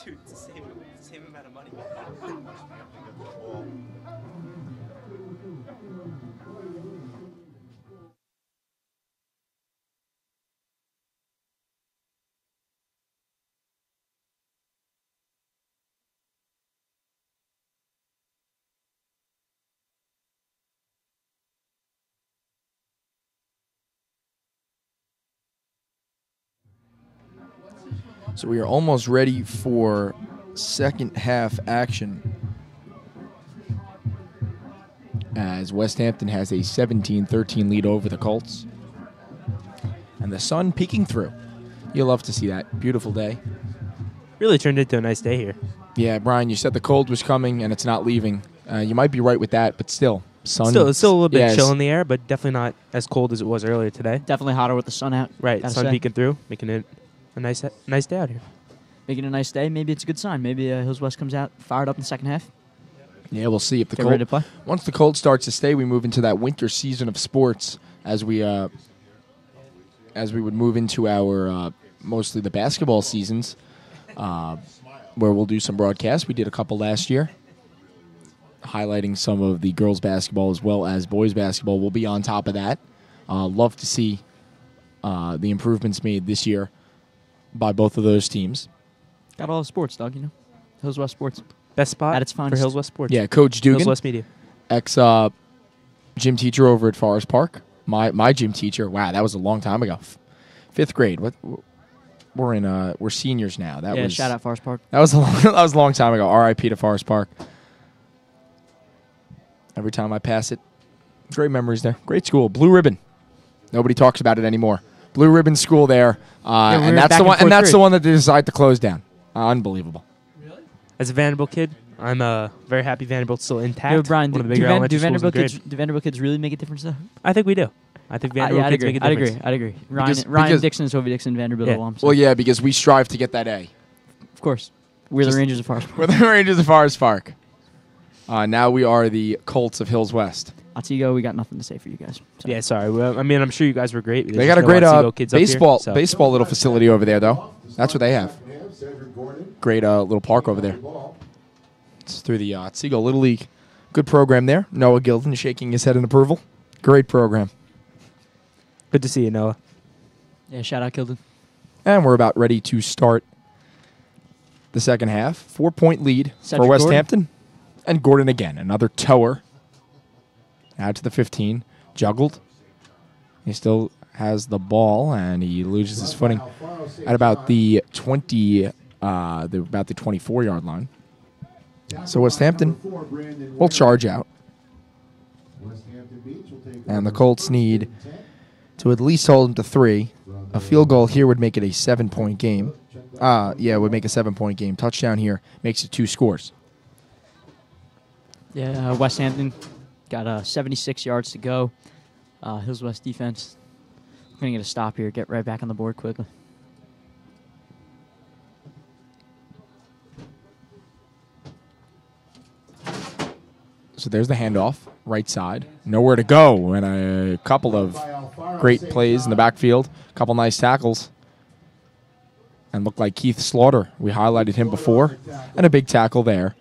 Dude, it's the same amount of money. So we are almost ready for second half action as Westhampton has a 17-13 lead over the Colts. And the sun peeking through. You'll love to see that. Beautiful day. Really turned into a nice day here. Yeah, Brian, you said the cold was coming and it's not leaving. You might be right with that, but still, sun. It's still a little bit chill in the air, but definitely not as cold as it was earlier today. Definitely hotter with the sun out. Right, sun peeking through, making it a nice day out here. Making a nice day. Maybe it's a good sign. Maybe Hills West comes out fired up in the second half. Yeah, we'll see if the Get ready to play. Once the cold starts to stay, we move into that winter season of sports as we would move into our mostly the basketball seasons, where we'll do some broadcasts. We did a couple last year, highlighting some of the girls' basketball as well as boys' basketball. We'll be on top of that. Love to see the improvements made this year by both of those teams. Got all the sports, Doug, you know. Hills West Sports. Best spot at its finest. for Hills West Sports. Yeah, Coach Dugan. Hills West Media. Ex-gym teacher over at Forest Park. My gym teacher. Wow, that was a long time ago. 5th grade. We're seniors now. That was shout out Forest Park. That was a long time ago. R.I.P. to Forest Park. Every time I pass it, great memories there. Great school. Blue ribbon. Nobody talks about it anymore. Blue ribbon school there, and that's the one. And that's the one that they decided to close down. Unbelievable. Really? As a Vanderbilt kid, I'm very happy Vanderbilt's still intact. Yo, Brian, one of the do bigger elementary schools in grade. Vanderbilt kids really make a difference, though? I think we do. I think Vanderbilt kids make a difference. I'd agree. Ryan Dixon, Sophie Dixon, Vanderbilt alums. Well, yeah, because we strive to get that A. Of course. We're the Rangers of Forest Park. We're the Rangers of Forest Park. Now we are the Colts of Hills West. Otsego, we got nothing to say for you guys. So. Yeah, sorry. Well, I mean, I'm sure you guys were great. They got a great baseball here, so. baseball little facility over there, though. That's what they have. Great little park over there. It's through the Otsego Little League. Good program there. Noah Gilden shaking his head in approval. Great program. Good to see you, Noah. Yeah, shout out Gilden. And we're about ready to start the second half. 4-point lead for Westhampton. And Gordon again. Another tower. Out to the 15. Juggled. He still has the ball, and he loses his footing at about the 24-yard line. So Westhampton will charge out. And the Colts need to at least hold them to 3. A field goal here would make it a 7-point game. It would make a 7-point game. Touchdown here makes it 2 scores. Yeah, Westhampton got 76 yards to go. Hills West defense going to get a stop here. Get right back on the board quickly. So there's the handoff, right side. Nowhere to go, and a couple of great plays in the backfield. A couple nice tackles. And looked like Keith Slaughter. We highlighted him before. And a big tackle there.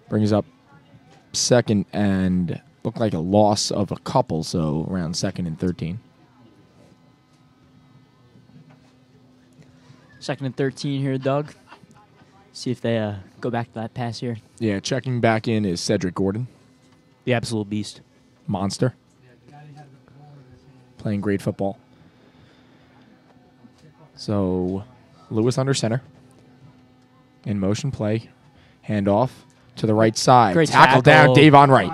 Brings up second and looked like a loss of a couple, so around 2nd and 13. 2nd and 13 here, Doug. See if they go back to that pass here. Yeah, checking back in is Cedric Gordon. The absolute beast. Monster. Playing great football. So, Lewis under center. In motion play. Handoff to the right side. Great tackle down, Davon Wright.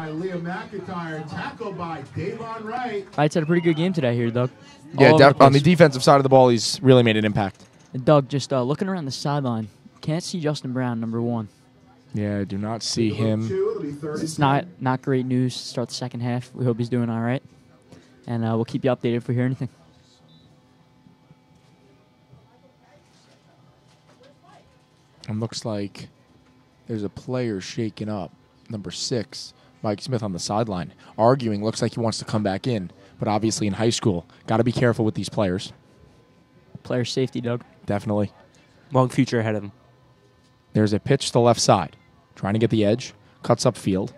Tackle by Davon Wright. Wright's had a pretty good game today here, Doug. Yeah, on the defensive side of the ball, he's really made an impact. And Doug, just looking around the sideline, can't see Justin Brown, number 1. Yeah, I do not see him. It's not great news to start the second half. We hope he's doing all right. And we'll keep you updated if we hear anything. And looks like there's a player shaking up. Number 6, Mike Smith on the sideline. Arguing, looks like he wants to come back in. But obviously in high school, got to be careful with these players. Player safety, Doug. Definitely. Long future ahead of him. There's a pitch to the left side. Trying to get the edge. Cuts upfield.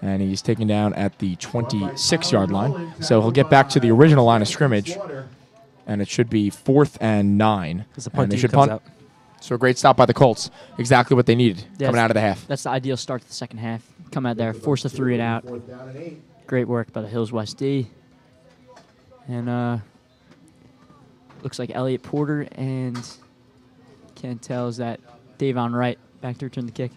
And he's taken down at the 26-yard line. So he'll get back to the original line of scrimmage. And it should be 4th and 9. And they should punt. Out. So a great stop by the Colts. Exactly what they needed coming out of the half. That's the ideal start to the second half. Come out there, force a 3 and out. Great work by the Hills West D. And looks like Elliot Porter and can't tell is that Davon Wright back to return the kick.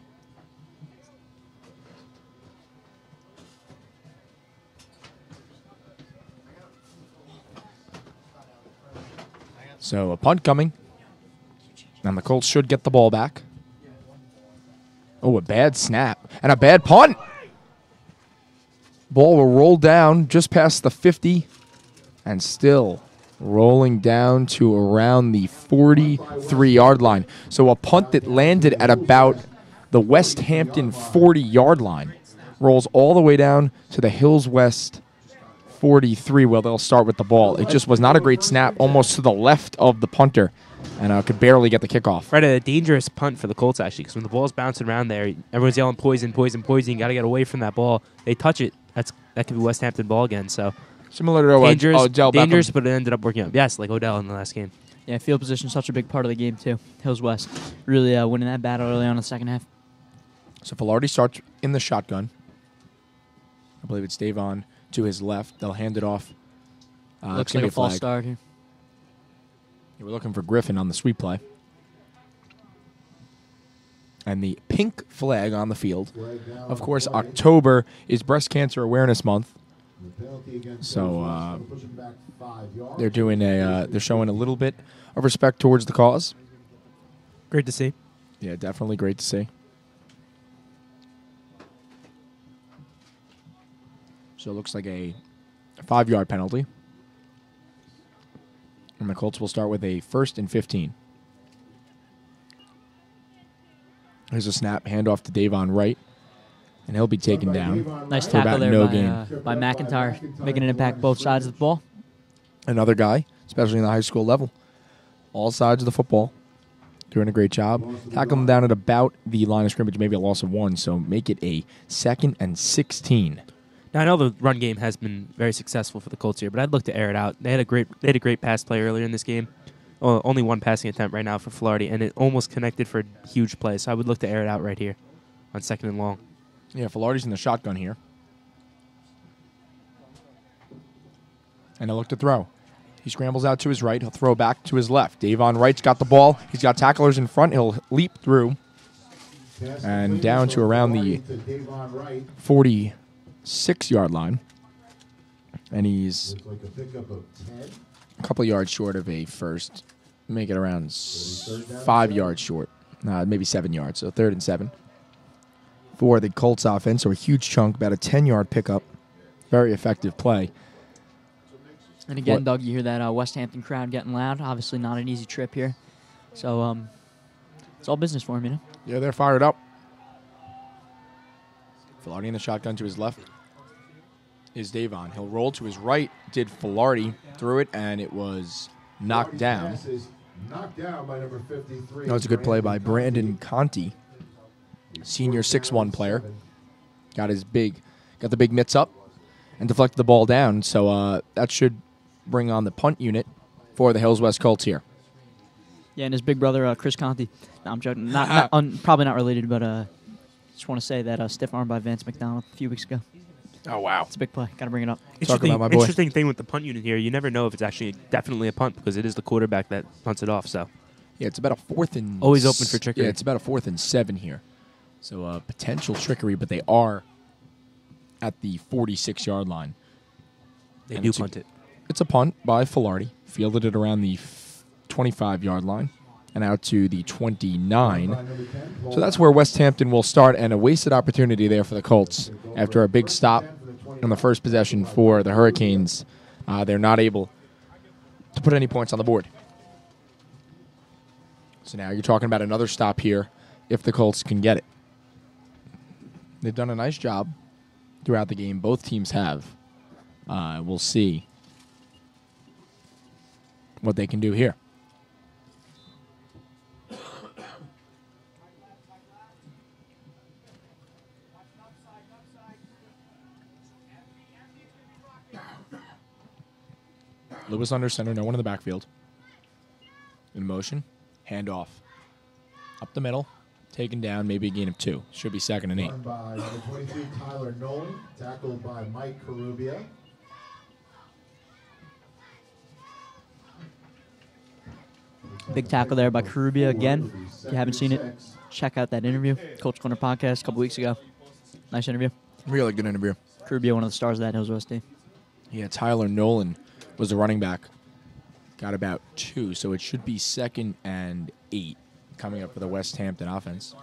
So a punt coming. And the Colts should get the ball back. Oh, a bad snap. And a bad punt. Ball will roll down just past the 50. And still rolling down to around the 43-yard line. So a punt that landed at about the Westhampton 40-yard line rolls all the way down to the Hills West 43, where they'll start with the ball. It just was not a great snap, almost to the left of the punter, and could barely get the kickoff. Right, a dangerous punt for the Colts, actually, because when the ball's bouncing around there, everyone's yelling poison, poison, poison. You got to get away from that ball. They touch it. That could be Westhampton ball again. So similar to dangerous, but it ended up working out. Yes, like Odell in the last game. Yeah, field position is such a big part of the game, too. Hills West really winning that battle early on in the second half. So Filardi starts in the shotgun. I believe it's Davon to his left. They'll hand it off. Looks like a false start here. Yeah, we're looking for Griffin on the sweep play. And the pink flag on the field. Of course, October is Breast Cancer Awareness Month. So they're doing they're showing a little bit of respect towards the cause. Great to see. Yeah, definitely great to see. So it looks like a 5-yard penalty. And the Colts will start with a 1st and 15. Here's a snap, handoff to Davon Wright. And he'll be taken down. Nice tackle there by McIntyre, making an impact both sides of the ball. Another guy, especially in the high school level. All sides of the football. Doing a great job. Tackle him down at about the line of scrimmage, maybe a loss of 1. So make it a 2nd and 16. Now, I know the run game has been very successful for the Colts here, but I'd look to air it out. They had a great pass play earlier in this game. Only one passing attempt right now for Filardi, and it almost connected for a huge play. So I would look to air it out right here on 2nd and long. Yeah, Filardi's in the shotgun here. And he'll look to throw. He scrambles out to his right. He'll throw back to his left. Davon Wright's got the ball. He's got tacklers in front. He'll leap through. And down to around the 46-yard line. And he's a couple yards short of a first. Make it around 5 yards short. Maybe 7 yards. So 3rd and 7 for the Colts offense. So a huge chunk, about a 10-yard pickup. Very effective play. And again, Doug, you hear that Westhampton crowd getting loud. Obviously not an easy trip here. So it's all business for him, you know? Yeah, they're fired up. Filardi in the shotgun to his left is Davon. He'll roll to his right. Did Filardi. Threw it, and it was knocked down. That was a good play by Brandon Conti, senior 6'1" player. Got the big mitts up and deflected the ball down. So that should bring on the punt unit for the Hills West Colts here. Yeah, and his big brother, Chris Conti. No, I'm joking. Probably not related, but just want to say that stiff arm by Vance McDonald a few weeks ago. Oh, wow. It's a big play. Got to bring it up. Interesting thing with the punt unit here, you never know if it's actually definitely a punt because it is the quarterback that punts it off. So yeah, it's about a 4th and... Always open for trickery. Yeah, it's about a 4th and 7 here. So potential trickery, but they are at the 46-yard line. They do punt it. It's a punt by Filardi. Fielded it around the 25-yard line and out to the 29. So that's where Westhampton will start, and a wasted opportunity there for the Colts. After a big stop on the first possession for the Hurricanes, they're not able to put any points on the board. So now you're talking about another stop here if the Colts can get it. They've done a nice job throughout the game. Both teams have. We'll see what they can do here. Lewis under center, no one in the backfield. In motion, handoff. Up the middle, taken down, maybe a gain of 2. Should be 2nd and 8. Run by number 23, Tyler Nolan. Tackled by Mike Carubia. Big tackle there by Carubia again. If you haven't seen it, check out that interview. Colts Corner podcast a couple weeks ago. Nice interview. Really good interview. Carubia, one of the stars of that Hills West team. Yeah, Tyler Nolan was the running back. Got about 2, so it should be 2nd and 8 coming up for the Westhampton offense.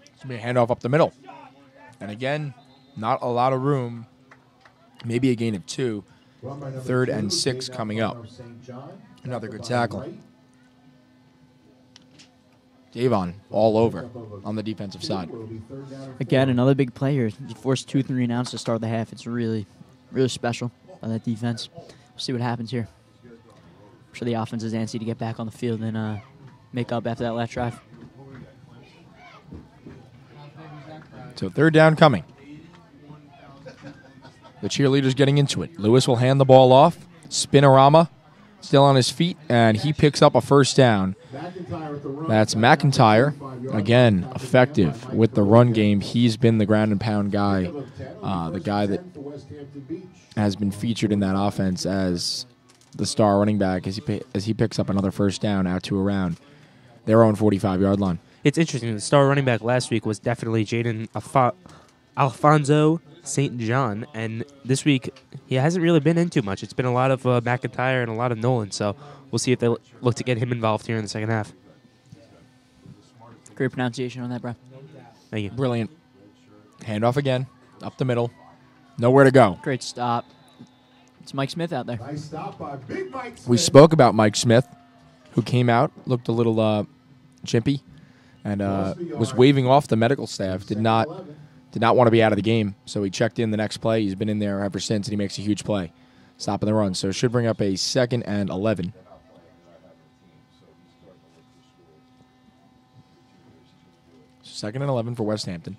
It's going to be a handoff up the middle. And again, not a lot of room. Maybe a gain of 2. 3rd and 6 coming up. Another good tackle. Davon all over on the defensive side. Again, another big player. He forced 2 3-and-outs to start the half. It's really, really special on that defense. We'll see what happens here. I'm sure the offense is antsy to get back on the field and make up after that last drive. So 3rd down coming. The cheerleaders getting into it. Lewis will hand the ball off. Spinorama still on his feet, and he picks up a 1st down. That's McIntyre. Again, effective with the run game. He's been the ground and pound guy, the guy that has been featured in that offense as the star running back as he picks up another 1st down out to around their own 45-yard line. It's interesting. The star running back last week was definitely Jaden Alfonso St. John, and this week he hasn't really been in too much. It's been a lot of McIntyre and a lot of Nolan, so we'll see if they look to get him involved here in the second half. Great pronunciation on that, bro. Thank you. Brilliant. Handoff again, up the middle. Nowhere to go. Great stop. It's Mike Smith out there. Nice stop by Big Mike Smith. We spoke about Mike Smith, who came out, looked a little chimpy, and was waving off the medical staff. Did not want to be out of the game, so he checked in the next play. He's been in there ever since, and he makes a huge play, stopping the run. So it should bring up a 2nd and 11. Second and 11 for Westhampton,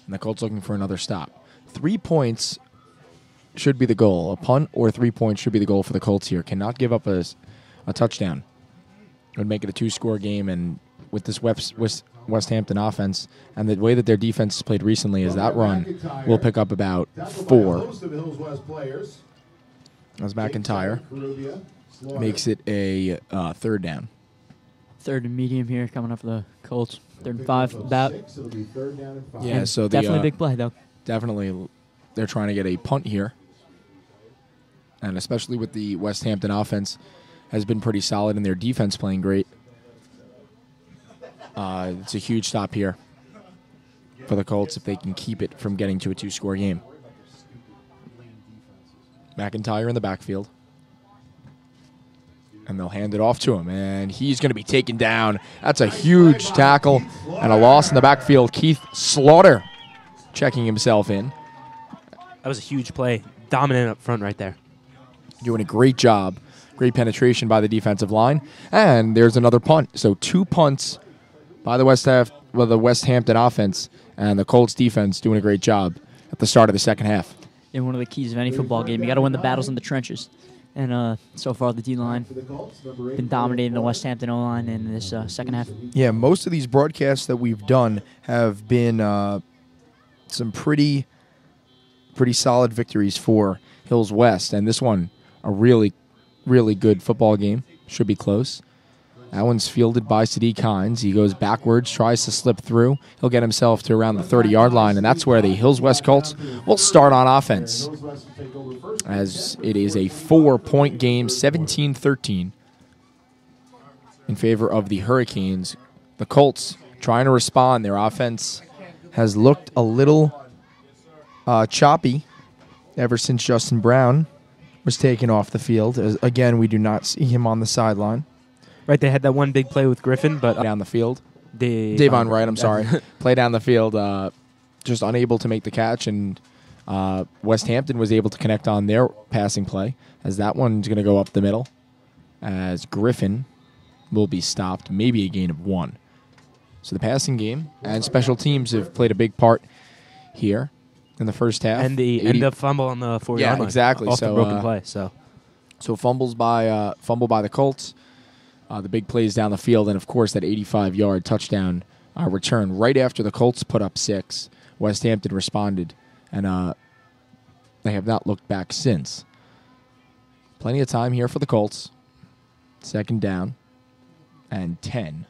and the Colts looking for another stop. 3 points should be the goal. A punt or 3 points should be the goal for the Colts here. Cannot give up a touchdown. It would make it a 2-score game, and with this Westhampton offense and the way that their defense has played recently is that run will pick up about 4. As McIntyre makes it a 3rd down. 3rd and medium here coming up for the Colts. 3rd and 5 about. Yeah, so definitely a big play, though. Definitely they're trying to get a punt here. And especially with the Westhampton offense has been pretty solid and their defense playing great. It's a huge stop here for the Colts if they can keep it from getting to a 2-score game. McIntyre in the backfield. And they'll hand it off to him, and he's going to be taken down. That's a huge tackle and a loss in the backfield. Keith Slaughter checking himself in. That was a huge play. Dominant up front right there. Doing a great job. Great penetration by the defensive line. And there's another punt. So 2 punts by the Westhampton offense, and the Colts defense doing a great job at the start of the second half. In one of the keys of any football game, you got to win the battles in the trenches. And so far, the D-line been dominating the Westhampton O-line in this second half. Yeah, most of these broadcasts that we've done have been some pretty solid victories for Hills West. And this one, a really, really good football game. Should be close. That one's fielded by Sadiq Hines. He goes backwards, tries to slip through. He'll get himself to around the 30-yard line, and that's where the Hills West Colts will start on offense. As it is a 4-point game, 17-13 in favor of the Hurricanes. The Colts trying to respond. Their offense has looked a little choppy ever since Justin Brown was taken off the field. Again, we do not see him on the sideline. Right, they had that one big play with Griffin, but down the field. Davon Wright, I'm sorry. Play down the field, just unable to make the catch, and Westhampton was able to connect on their passing play, as that one's going to go up the middle, as Griffin will be stopped, maybe a gain of 1. So the passing game and special teams have played a big part here in the first half. And the fumble on the 4-yard line. Exactly. Off So, the broken play. So fumble by the Colts. The big plays down the field, and of course that 85-yard touchdown return right after the Colts put up 6. Westhampton responded, and they have not looked back since. Plenty of time here for the Colts. Second down and 10.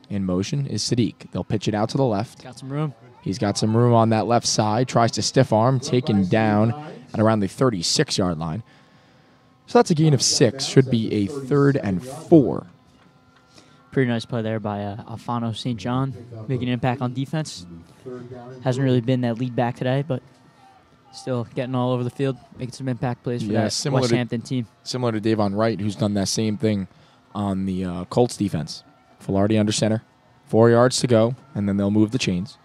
In motion is Sadiq. They'll pitch it out to the left. Got some room. He's got some room on that left side. Tries to stiff arm, taken down at around the 36-yard line. So that's a gain of 6. Should be a 3rd and 4. Pretty nice play there by Alfano St. John, making an impact on defense. Hasn't really been that lead back today, but still getting all over the field, making some impact plays for that Westhampton team. Similar to Davon Wright, who's done that same thing on the Colts defense. Filardi under center. 4 yards to go, and then they'll move the chains.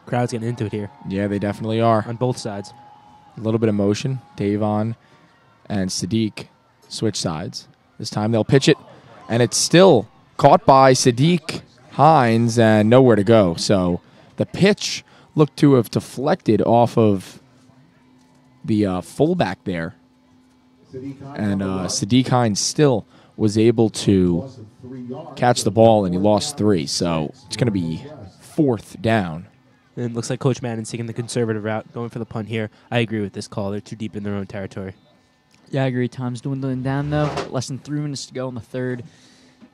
crowd's getting into it here Yeah, they definitely are. on both sides. A little bit of motion. Davon and Sadiq switch sides. This time they'll pitch it, and it's still caught by Sadiq Hines and nowhere to go. So the pitch looked to have deflected off of the fullback there. And Sadiq Hines still was able to catch the ball, and he lost 3. So it's going to be 4th down. And it looks like Coach Madden's taking the conservative route, going for the punt here. I agree with this call. They're too deep in their own territory. Yeah, I agree. Time's dwindling down, though. Less than 3 minutes to go in the third.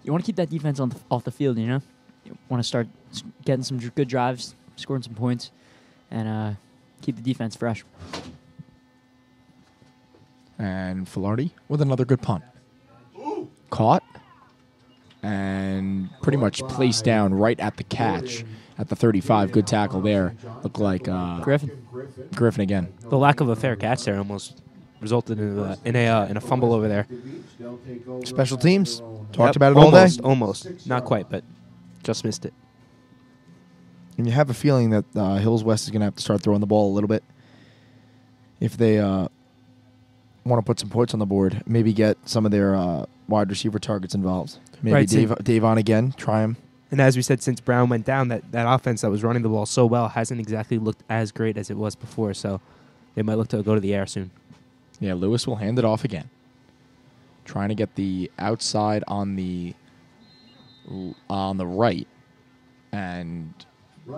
You want to keep that defense off the field, you know? You want to start getting some good drives, scoring some points, and keep the defense fresh. And Filardi with another good punt. Caught and pretty much placed down right at the catch at the 35. Good tackle there. Looked like Griffin again. The lack of a fair catch there almost resulted in a fumble over there. Special teams. Talked about it all day. Almost. Not quite, but just missed it. And you have a feeling that Hills West is going to have to start throwing the ball a little bit if they want to put some points on the board. Maybe get some of their wide receiver targets involved. Maybe Right, Davon again. Try him. And as we said, since Brown went down, that offense that was running the ball so well hasn't exactly looked as great as it was before. So they might look to go to the air soon. Yeah, Lewis will hand it off again. Trying to get the outside on the right. And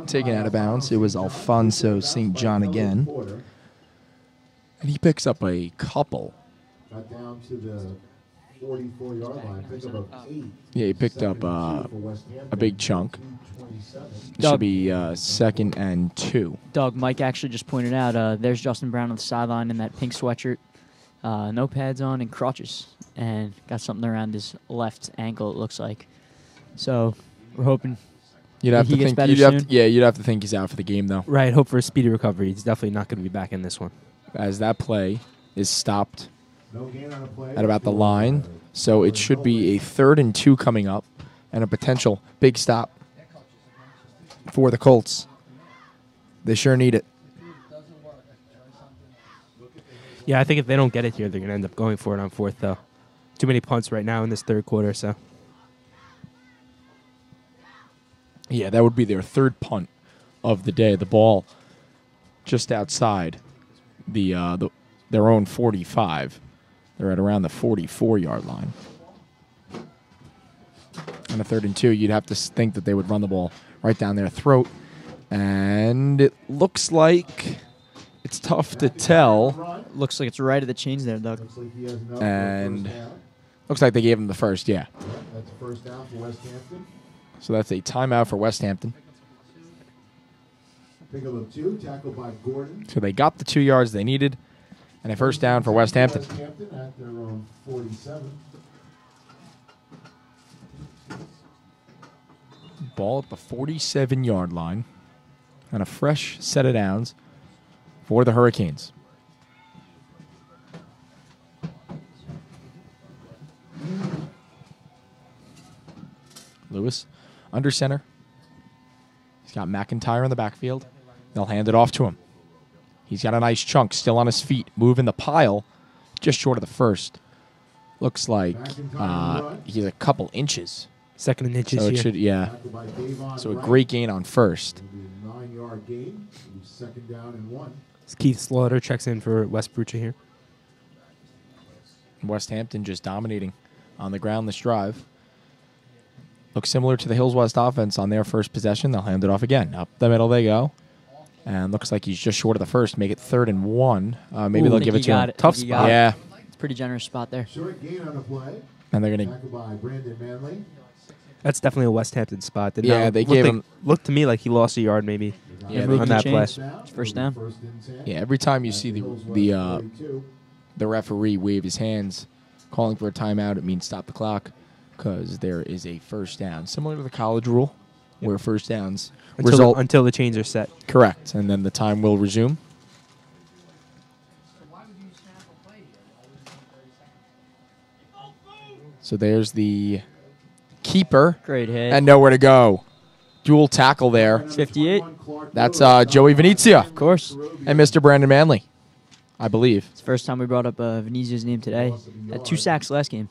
Taken out of bounds. It was Alfonso St. John again. And he picks up a couple. Got down to the 44-yard line. Picked up 8. Yeah, he picked up a big chunk. It should be 2nd and 2. Doug, Mike actually just pointed out, there's Justin Brown on the sideline in that pink sweatshirt. No pads on and crutches. And got something around his left ankle, it looks like. So we're hoping You'd have he to gets think. better soon. You'd have to think he's out for the game though. Right. Hope for a speedy recovery. He's definitely not going to be back in this one. As that play is stopped No gain on a play. at about the line, so it should be a 3rd and 2 coming up, and a potential big stop For the Colts. They sure need it. Yeah, I think if they don't get it here, they're going to end up going for it on 4th, though. Too many punts right now in this third quarter, so. Yeah, that would be their 3rd punt of the day. The ball just outside their own 45. They're at around the 44-yard line. On a 3rd and 2, you'd have to think that they would run the ball right down their throat. And it looks like it's tough to tell. looks like it's right at the chains there, Doug. Looks like he has enough And for a first down. looks like they gave him the first, yeah. That's a first down for Westhampton. So that's a timeout for Westhampton. Pickup of 2, tackled by Gordon. So they got the 2 yards they needed, and a first down for Westhampton. Westhampton at their own 47. Ball at the 47-yard line, and a fresh set of downs for the Hurricanes. Lewis under center. He's got McIntyre in the backfield. They'll hand it off to him. He's got a nice chunk still on his feet, moving the pile just short of the first. Looks like he's a couple inches Second and inches So it here. should, yeah. Tackled by Davon So a Wright. great gain on first. It'll be a 9-yard gain. It'll be 2nd down and 1. Keith Slaughter checks in for West Brucha here. Westhampton just dominating on the ground this drive. Looks similar to the Hills West offense on their first possession. They'll hand it off again. Up the middle they go. And looks like he's just short of the first. Make it 3rd and 1. Maybe Ooh, they'll think give he it to him. got it. Tough Think he spot. got it. Yeah. It's a pretty generous spot there. Short gain on the play. And they're going to. Tackled by Brandon Manley. That's definitely a West Hampton spot. Did Yeah, not they look gave like- him. Looked to me like he lost a yard maybe. Yeah, moved on the that play. chains. First down. Yeah, every time you see the referee wave his hands calling for a timeout, it means stop the clock because there is a first down. Similar to the college rule where first downs result. Until the chains are set. Correct. And then the time will resume. So there's the keeper Great hit. and nowhere to go. Dual tackle there. 58. That's Joey Venezia Of course. and Mr. Brandon Manley, I believe. It's the first time we brought up Venezia's name today. Had 2 sacks last game.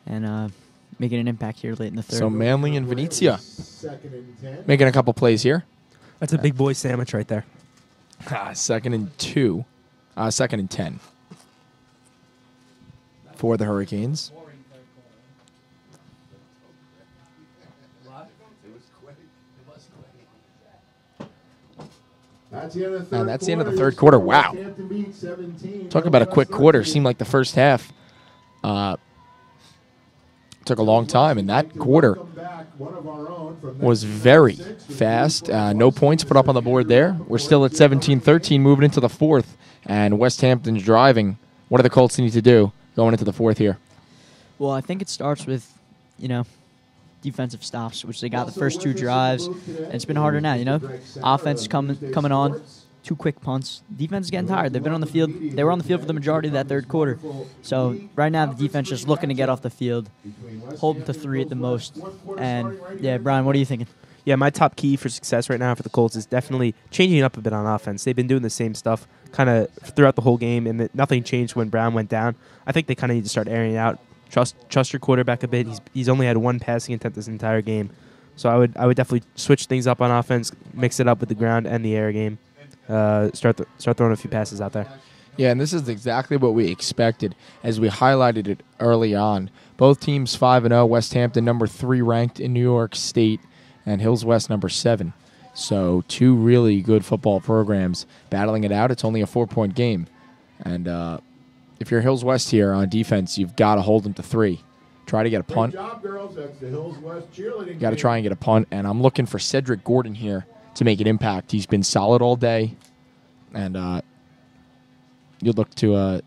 And making an impact here late in the third. So Manley and Venezia 2nd and 10. making a couple plays here. That's a big boy sandwich right there. 2nd and 2. 2nd and 10 for the Hurricanes. That's the end of the And third that's the end of the quarter. third quarter. Wow. Westhampton beats 17. Talk about a quick quarter. Seemed like the first half took a long time, and that quarter was very fast. No points put up on the board there. We're still at 17-13 moving into the fourth, and Westhampton's driving. What do the Colts need to do going into the fourth here? Well, I think it starts with, defensive stops, which they got the first 2 drives. And it's been harder now, Offense coming on. 2 quick punts. Defense is getting tired. They've been on the field. They were on the field for the majority of that third quarter. So right now the defense just looking to get off the field, holding to 3 at the most. And yeah, Brian, what are you thinking? Yeah, my top key for success right now for the Colts is definitely changing up a bit on offense. They've been doing the same stuff kind of throughout the whole game, and nothing changed when Brown went down. I think they kind of need to start airing it out. Trust your quarterback a bit. He's only had 1 passing attempt this entire game, so I would definitely switch things up on offense, mix it up with the ground and the air game. Start throwing a few passes out there. Yeah, and this is exactly what we expected as we highlighted it early on. Both teams 5-0. Westhampton number 3 ranked in New York State, and Hills West number 7. So 2 really good football programs battling it out. It's only a 4-point game, and if you're Hills West here on defense, you've got to hold them to 3. Try to get a punt. Great job, girls. That's the Hills West cheerleading Got to team. try and get a punt, and I'm looking for Cedric Gordon here to make an impact. He's been solid all day, and you'll look to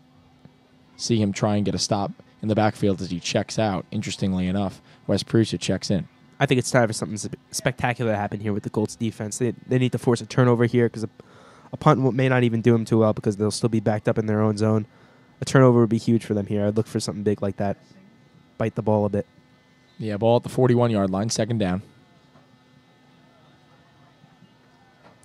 see him try and get a stop in the backfield as he checks out. Interestingly enough, West Prusa checks in. I think it's time for something spectacular to happen here with the Colts defense. They need to force a turnover here because a punt may not even do them too well because they'll still be backed up in their own zone. A turnover would be huge for them here. I'd look for something big like that. Bite the ball a bit. Yeah, ball at the 41-yard line, 2nd down.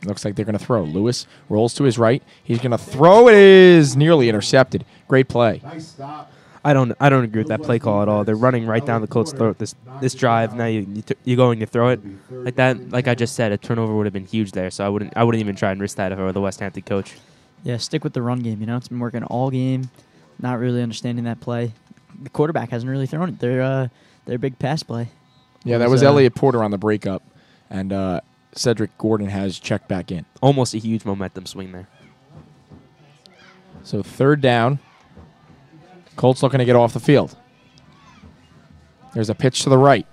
Looks like they're going to throw. Lewis rolls to his right. He's going to throw. It is nearly intercepted. Great play. Nice stop. I don't agree with that play call at all. They're running right down the Colts' throat this drive. Now you going to throw it like that. Like I just said, a turnover would have been huge there. So I wouldn't even try and risk that if I were the Westhampton coach. Yeah, stick with the run game. It's been working all game. Not really understanding that play. The quarterback hasn't really thrown it. Their big pass play. Yeah, that was Elliott Porter on the breakup, and Cedric Gordon has checked back in. Almost a huge momentum swing there. So 3rd down. Colts looking to get off the field. There's a pitch to the right.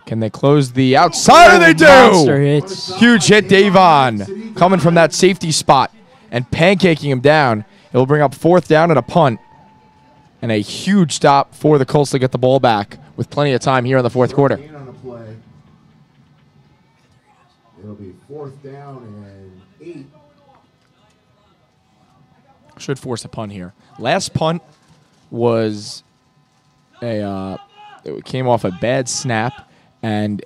Can they close the outside? They do! Monster hits. Huge hit, Davon, coming from that safety spot and pancaking him down. It will bring up 4th down and a punt. And a huge stop for the Colts to get the ball back with plenty of time here in the 4th quarter. Gain on the play. It'll be 4th down and 8. Should force a punt here. Last punt was it came off a bad snap and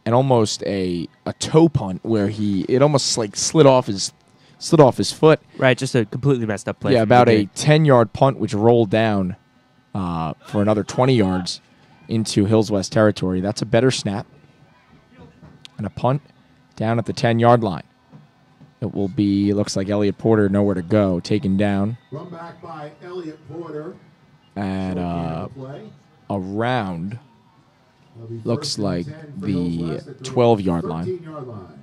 almost a toe punt where it almost like slid off his foot. Right, just a completely messed up play. Yeah, from about the a 10-yard punt which rolled down for another 20 yards into Hills West territory. That's a better snap. And a punt down at the 10-yard line. It will be, looks like Elliott Porter nowhere to go, taken down. Run back by Elliott Porter. At around, looks like the 12-yard line.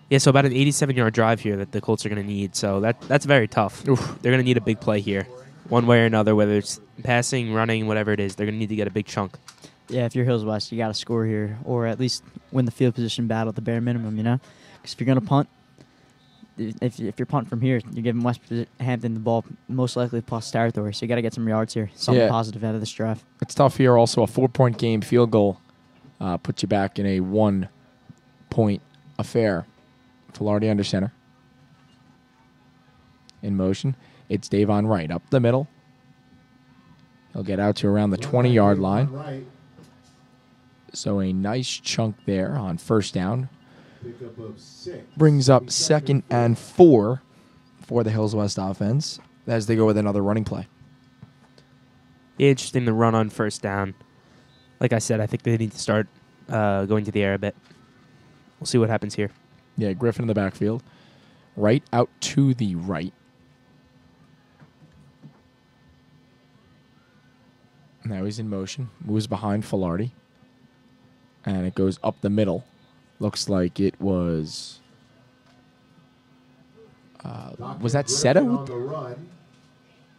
Yeah, so about an 87-yard drive here that the Colts are going to need. So that's very tough. They're going to need a big play here, one way or another, whether it's passing, running, whatever it is. They're going to need to get a big chunk. Yeah, if you're Hills West, you got to score here, or at least win the field position battle at the bare minimum, you know? Because if you're going to punt, if you're punting from here, you're giving Westhampton the ball most likely plus territory, so you got to get some yards here, something positive out of this drive. It's tough here. Also, a 4-point game field goal puts you back in a 1-point affair. Filardi under center. In motion. It's Davon Wright up the middle. He'll get out to around the 20-yard line. So a nice chunk there on first down. Brings up 2nd and 4 for the Hills West offense as they go with another running play. Interesting to run on first down. Like I said, I think they need to start going to the air a bit. We'll see what happens here. Yeah, Griffin in the backfield. Right out to the right. Now he's in motion. Moves behind Filardi. And it goes up the middle. Looks like it was... was that Seta?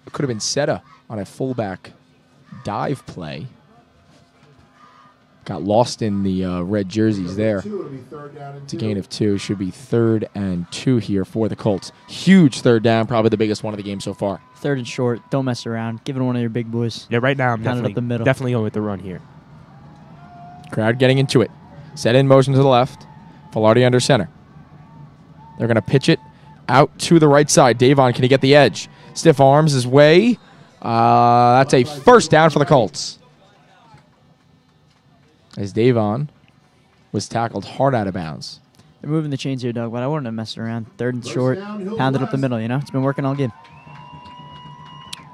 It could have been Seta on a fullback dive play. Got lost in the red jerseys there. It's a gain of 2. Should be 3rd and 2 here for the Colts. Huge third down, probably the biggest one of the game so far. 3rd and short. Don't mess around. Give it one of your big boys. Yeah, right now I'm up the middle. definitely going with the run here. Crowd getting into it. Set in motion to the left. Filardi under center. They're going to pitch it out to the right side. Davon, can he get the edge? Stiff arms his way. That's a first down for the Colts. As Davon was tackled hard out of bounds. They're moving the chains here, Doug, but I wouldn't have messed around. 3rd and short. Pounded up the middle, you know? It's been working all game.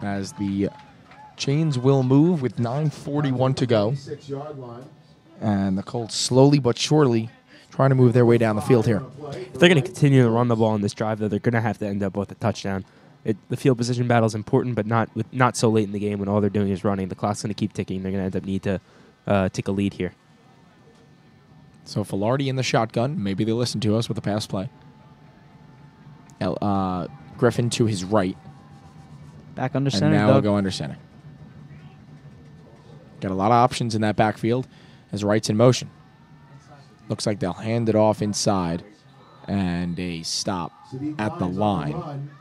As the chains will move with 9:41 to go. And the Colts slowly but surely trying to move their way down the field here. If they're going to continue to run the ball in this drive, though, they're going to have to end up with a touchdown. The field position battle is important, but not so late in the game when all they're doing is running. The clock's going to keep ticking. They're going to end up need to take a lead here. So Filardi in the shotgun. Maybe they listen to us with a pass play. Griffin to his right. Back under center, and now Doug. we'll go under center. Got a lot of options in that backfield as Wright's in motion. Looks like they'll hand it off inside. And a stop at the line.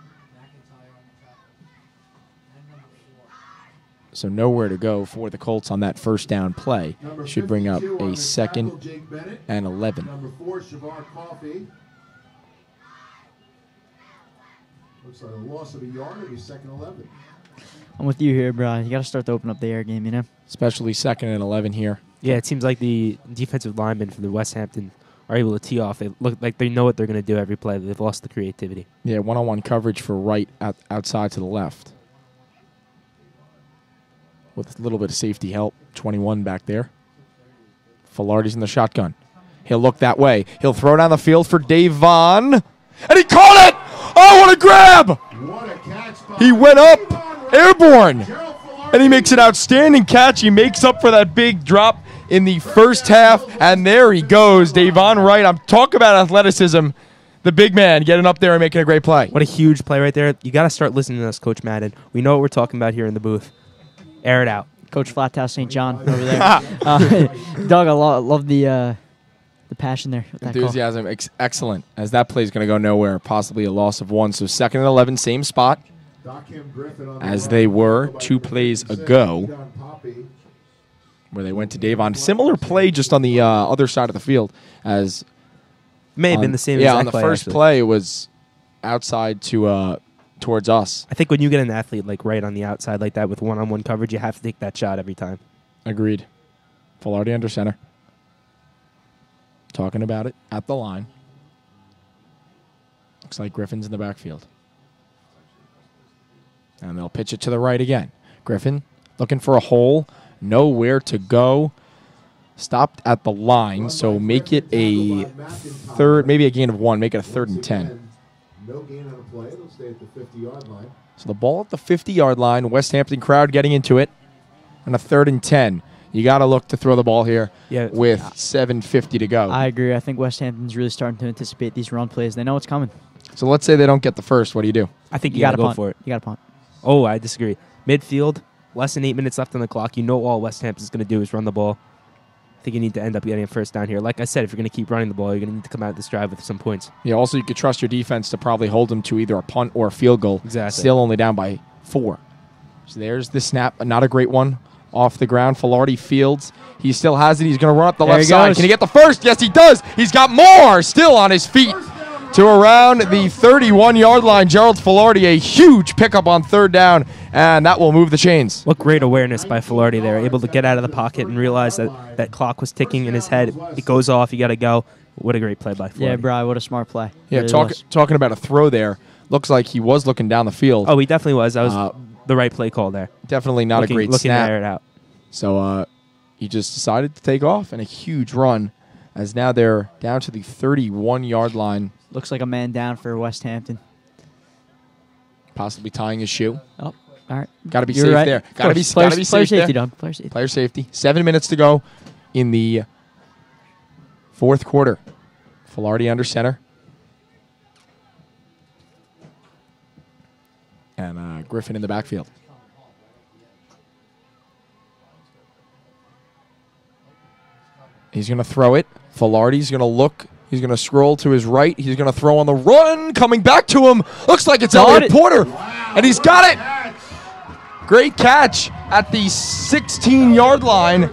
So nowhere to go for the Colts on that first down play. Should bring up a 2nd and 11. Number 4, Shavar Coffey. Looks like a loss of a yard. It'll be 2nd and 11. I'm with you here, bro. You got to start to open up the air game, you know? Especially 2nd and 11 here. Yeah, it seems like the defensive linemen for the Westhampton are able to tee off. They look like they know what they're going to do every play. They've lost the creativity. Yeah, one-on-one coverage for Wright outside to the left. With a little bit of safety help. 21 back there. Filardi's in the shotgun. He'll look that way. He'll throw down the field for Davon. And he caught it! Oh, what a grab! What a catch by He went up, airborne. Gerald Filardi. And he makes an outstanding catch. He makes up for that big drop in the first half. And there he goes, Davon Wright. I'm talking about athleticism. The big man getting up there and making a great play. What a huge play right there. You got to start listening to us, Coach Madden. We know what we're talking about here in the booth. Air it out. Coach Flathouse St. John over there. Doug, I love the passion there. With that call. Enthusiasm, excellent. As that play is going to go nowhere, possibly a loss of 1. So 2nd and 11, same spot as they were 2 plays ago, where they went to Davon. Similar play, just on the other side of the field. As May have been the same. Yeah, exact on the play, first actually. play, it was outside to towards us. I think when you get an athlete like right on the outside like that with one-on-one coverage, you have to take that shot every time. Agreed. Filardi under center. Talking about it at the line. Looks like Griffin's in the backfield. And they'll pitch it to the right again. Griffin Looking for a hole. Nowhere to go. Stopped at the line, so make it a third, maybe a gain of 1. Make it a 3rd and 10. No gain on a play. It'll stay at the 50-yard line. So the ball at the 50-yard line. Westhampton crowd getting into it. And a 3rd and 10. You got to look to throw the ball here with 7:50 to go. I agree. I think Westhampton's really starting to anticipate these run plays. They know it's coming. So let's say they don't get the first. What do you do? I think You you got got to to go punt. for it. You got to punt. Oh, I disagree. Midfield, less than 8 minutes left on the clock. You know all Westhampton's going to do is run the ball. I think you need to end up getting a first down here. Like I said, if you're going to keep running the ball, you're going to need to come out of this drive with some points. Yeah, also, you could trust your defense to probably hold them to either a punt or a field goal. Exactly. Still only down by 4. So there's the snap. Not a great one. Off the ground. Filardi fields. He still has it. He's going to run up the There left he side. goes. Can he get the first? Yes, he does. He's got more still on his feet. To around the 31-yard line. Gerald Filardi, a huge pickup on 3rd down, and that will move the chains. What great awareness by Filardi there. Able to get out of the pocket and realize that that clock was ticking in his head. It goes off. You got to go. What a great play by Filardi. Yeah, Bri, what a smart play. Yeah, Really was. talking about a throw there. Looks like he was looking down the field. Oh, he definitely was. That was the right play call there. Definitely not a great looking snap. to air it out. So he just decided to take off, and a huge run, as now they're down to the 31-yard line, Looks like a man down for Westhampton. possibly tying his shoe. Oh, all right. Got to be You're safe right. there. Of Got to be course. Player safe safety, there. Doug. Player safety. Player safety. 7 minutes to go in the 4th quarter. Filardi under center. And Griffin in the backfield. He's going to throw it. Filardi's going to look. He's going to scroll to his right. He's going to throw on the run. Coming back to him. Looks like it's Elliott Porter. And he's got it. Great catch at the 16-yard line.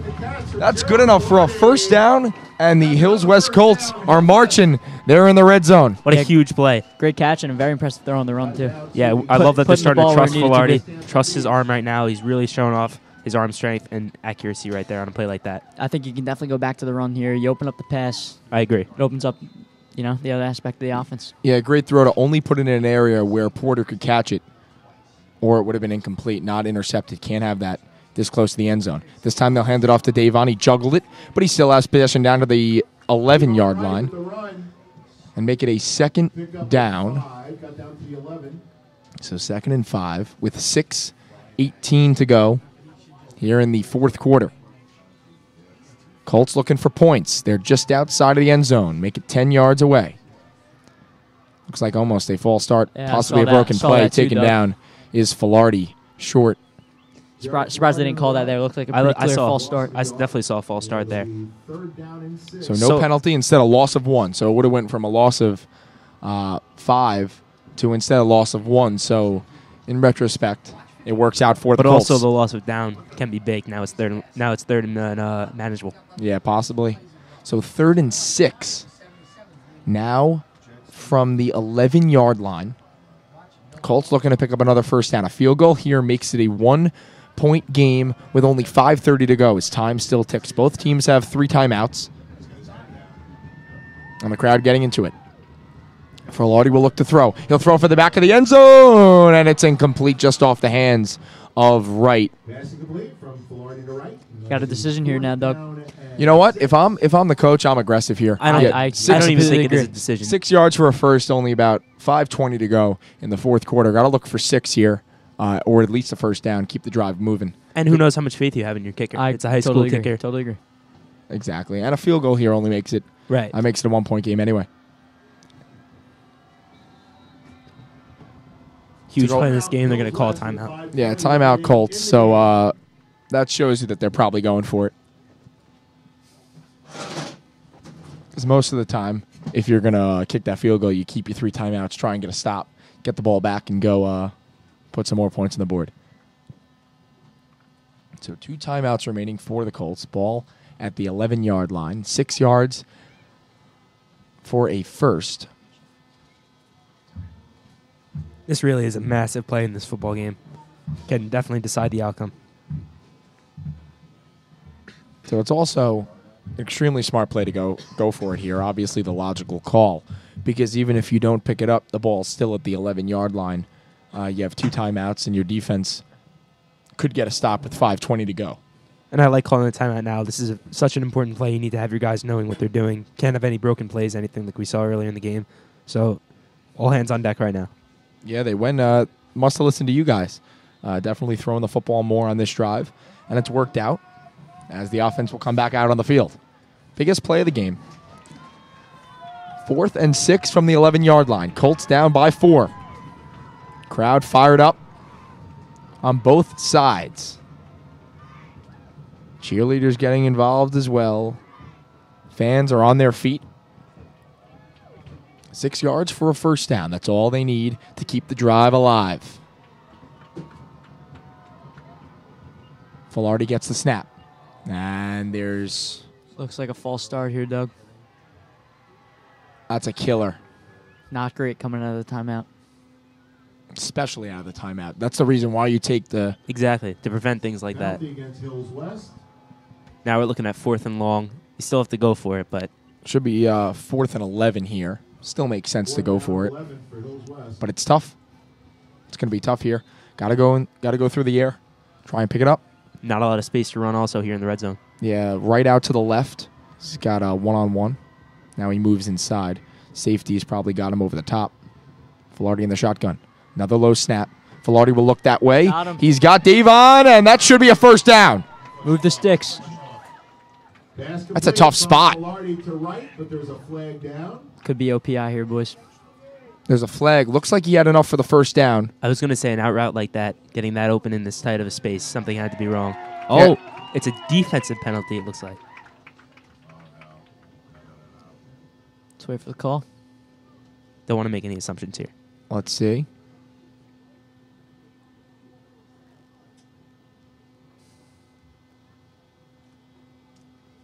That's good enough for a first down. And the Hills West Colts are marching. They're in the red zone. What a huge play. Great catch and a very impressive throw on the run, too. Yeah, I love that they're putting the starting to ball trust where it needed to Filardi. Trust his arm right now. He's really showing off his arm strength and accuracy right there on a play like that. I think you can definitely go back to the run here. You open up the pass. I agree. It opens up, the other aspect of the offense. Yeah, great throw to only put it in an area where Porter could catch it, or it would have been incomplete, not intercepted. Can't have that this close to the end zone. This time they'll hand it off to Davon. He juggled it, but he still has possession down to the 11-yard line and make it a 2nd down. Got down to the 11. So 2nd and 5 with 6:18 to go here in the 4th quarter. Colts looking for points. They're just outside of the end zone. Make it 10 yards away. Looks like almost a false start, Yeah, possibly a saw that. broken Saw play. that too, Taken Doug. down is Filardi. Short. Surprised they didn't call that there. It looked like a pretty clear false start. I definitely saw a false start there. 3rd down and 6. So no penalty, instead a loss of 1. So it would have went from a loss of 5 to instead a loss of 1. So in retrospect, it works out for the But Colts. also the loss of down can be big. Now it's third and manageable. Yeah, possibly. So 3rd and 6. Now from the 11-yard line. Colts looking to pick up another first down. A field goal here makes it a 1-point game with only 5:30 to go as time still ticks. Both teams have 3 timeouts. And the crowd getting into it. Filardi will look to throw. He'll throw for the back of the end zone, and it's incomplete just off the hands of Wright. Pass incomplete from Filardi to right. Got a decision here now, Doug. You know what? If I'm the coach, I'm aggressive here. I don't, Yeah, I, six- I don't even think it is a agree. decision. 6 yards for a first, only about 5:20 to go in the 4th quarter. Got to look for 6 here, or at least a first down. Keep the drive moving. And who knows how much faith you have in your kicker. It's a high school totally agree. kicker. Totally agree. Exactly. And a field goal here only makes it Right. a 1-point game anyway. Huge go- play in this game. They're going to call a timeout. Yeah, timeout Colts. So that shows you that they're probably going for it. Because most of the time, if you're going to kick that field goal, you keep your 3 timeouts, try and get a stop, get the ball back, and go put some more points on the board. So 2 timeouts remaining for the Colts. Ball at the 11-yard line. 6 yards for a first. This really is a massive play in this football game. Can definitely decide the outcome. So it's also an extremely smart play to go for it here. Obviously the logical call, because even if you don't pick it up, the ball's still at the 11-yard line. You have 2 timeouts, and your defense could get a stop with 5:20 to go. And I like calling the timeout now. This is such an important play. You need to have your guys knowing what they're doing. Can't have any broken plays, anything like we saw earlier in the game. So all hands on deck right now. Yeah, they went. Must have listened to you guys. Definitely throwing the football more on this drive. And it's worked out as the offense will come back out on the field. Biggest play of the game. 4th and 6 from the 11-yard line. Colts down by 4. Crowd fired up on both sides. Cheerleaders getting involved as well. Fans are on their feet. 6 yards for a first down. That's all they need to keep the drive alive. Filardi gets the snap. And there's... Looks like a false start here, Doug. That's a killer. Not great coming out of the timeout. Especially out of the timeout. That's the reason why you take the... Exactly, to prevent things like that. Penalty against Hills West. Now we're looking at 4th and long. You still have to go for it, but Should be 4th and 11 here. Still makes sense to go for it. 11 for Hills West. But it's tough. It's going to be tough here. Got to go through the air. Try and pick it up. not a lot of space to run also here in the red zone. Yeah, right out to the left. He's got a one-on-one. Now he moves inside. Safety's probably got him over the top. Filardi in the shotgun. Another low snap. Filardi will look that way. Got him. He's got Davon, and that should be a first down. Move the sticks. That's a tough spot. To right, but there's a flag down. Could be OPI here, boys. There's a flag. Looks like he had enough for the first down. I was going to say an out route like that, getting that open in this tight of a space, something had to be wrong. Oh, it's a defensive penalty, it looks like. Let's wait for the call. Don't want to make any assumptions here. Let's see.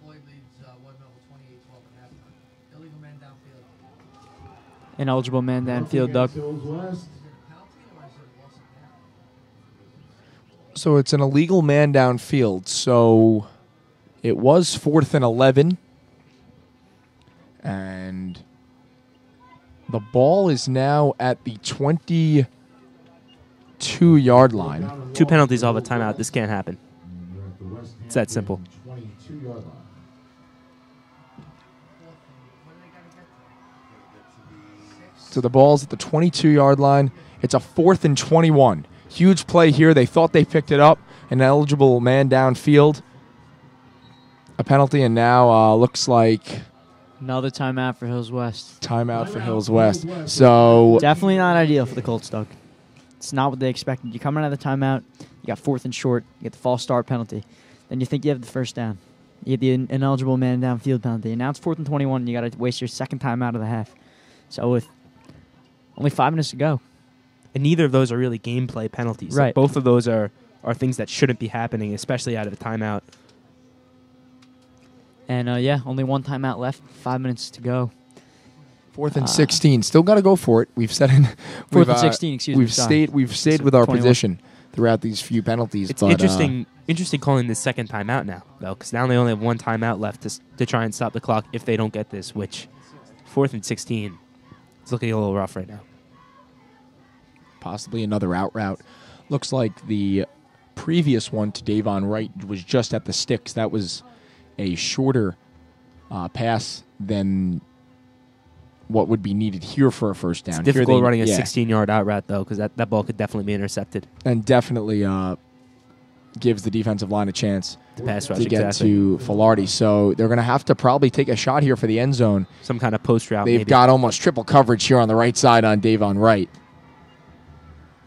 Floyd leads White Metal 28-12 at halftime. Illegal man downfield. Ineligible man downfield, Doug. Hills West. Is it a penalty or is it loss of down? So it's an illegal man downfield. So it was 4th and 11. And the ball is now at the 22-yard line. 2 penalties off a timeout. This can't happen. It's that simple. 22-yard line. So the ball's at the 22-yard line. It's a 4th and 21. Huge play here. They thought they picked it up. An eligible man downfield. A penalty, and now looks like Another timeout for Hills West. timeout for Hills West. So Definitely not ideal for the Colts, Doug. It's not what they expected. You come out of the timeout, you got 4th and short, you get the false start penalty. Then you think you have the first down. You get the ineligible man downfield penalty. And now it's 4th and 21, and you got to waste your second time out of the half. So with only 5 minutes to go. And neither of those are really gameplay penalties. Right. Like, both of those are things that shouldn't be happening, especially out of a timeout. And, only one timeout left, 5 minutes to go. 4th and 16. Still got to go for it. We've said it. 4th and 16, excuse me. We've sorry. stayed with our 21. position throughout these few penalties. It's but, interesting calling this second timeout now, though, because now they only have one timeout left to try and stop the clock if they don't get this, which 4th and 16 is looking a little rough right now. possibly another out route. Looks like the previous one to Davon Wright was just at the sticks. That was a shorter pass than what would be needed here for a first down. It's difficult Here running a 16-yard out route, though, because that ball could definitely be intercepted. And definitely gives the defensive line a chance The pass rush, to get exactly. to Filardi. So they're going to have to probably take a shot here for the end zone. Some kind of post route, They've maybe. got almost triple coverage here on the right side on Davon Wright.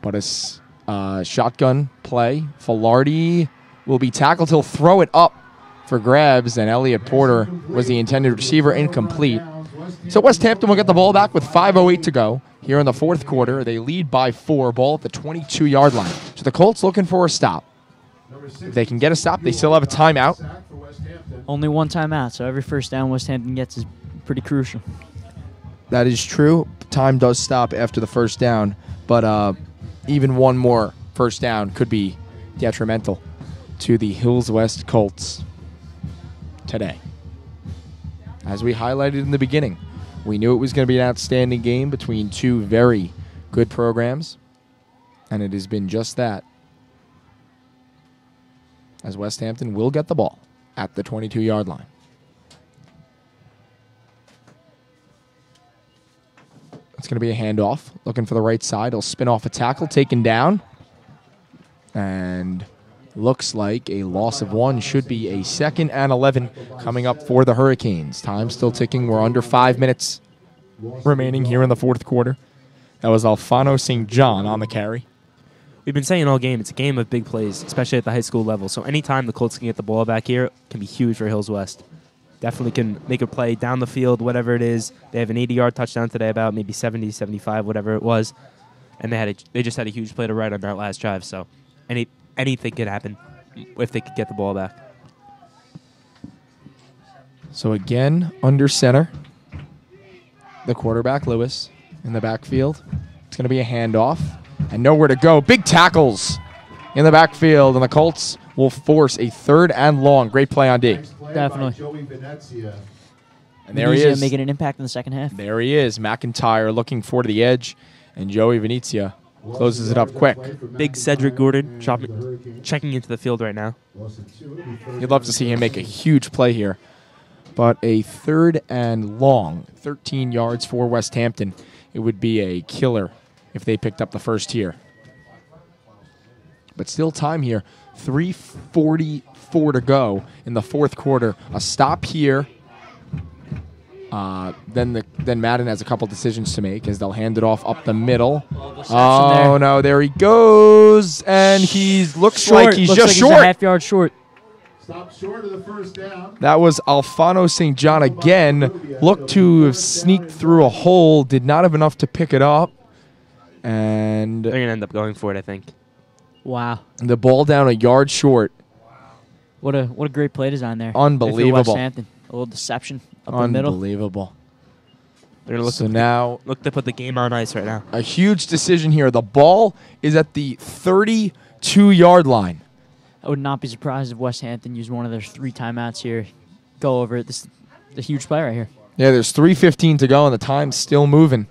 But a shotgun play. Filardi will be tackled. He'll throw it up for grabs, and Elliott Porter was the intended receiver, incomplete. So Westhampton will get the ball back with 5:08 to go here in the fourth quarter. They lead by 4, ball at the 22-yard line. So the Colts looking for a stop. If they can get a stop, they still have a timeout. Only one timeout, so every first down Westhampton gets is pretty crucial. That is true. Time does stop after the first down, but even one more first down could be detrimental to the Hills West Colts today. As we highlighted in the beginning, we knew it was going to be an outstanding game between two very good programs, and it has been just that. as Westhampton will get the ball at the 22-yard line. It's going to be a handoff. Looking for the right side. He'll spin off a tackle, taken down. And looks like a loss of 1. Should be a 2nd and 11 coming up for the Hurricanes. Time still ticking. We're under 5 minutes remaining here in the fourth quarter. That was Alfano St. John on the carry. We've been saying all game, it's a game of big plays, especially at the high school level. So anytime the Colts can get the ball back here, can be huge for Hills West. Definitely can make a play down the field, whatever it is. They have an 80-yard touchdown today, about maybe 70, 75, whatever it was. And they just had a huge play to right on that last drive. So anything could happen if they could get the ball back. So again, under center, the quarterback, Lewis, in the backfield. It's going to be a handoff and nowhere to go. Big tackles in the backfield, and the Colts will force a 3rd and long. Great play on D. Definitely. And there he is. Making an impact in the second half. There he is. McIntyre looking for the edge, and Joey Venezia closes it up quick. Big Cedric Gordon checking into the field right now. You'd love to see him make a huge play here. But a 3rd and long, 13 yards for Westhampton. It would be a killer if they picked up the first here. But still time here. 3:44 to go in the fourth quarter. A stop here. Then Madden has a couple decisions to make as they'll hand it off up the middle. Oh, no, there he goes. And he looks like he's just short. He's a half-yard short. Stop short of the first down. That was Alfano St. John again. Looked to have sneaked through a hole. Did not have enough to pick it up. And They're going to end up going for it, I think. Wow. the ball down a yard short. What a great play design there. Unbelievable. Westhampton. A little deception up the middle. Unbelievable. They're going So now to put the game on ice right now. a huge decision here. The ball is at the 32-yard line. I would not be surprised if Westhampton used one of their 3 timeouts here. Go over it. This is a huge play right here. Yeah, there's 3:15 to go, and the time's still moving.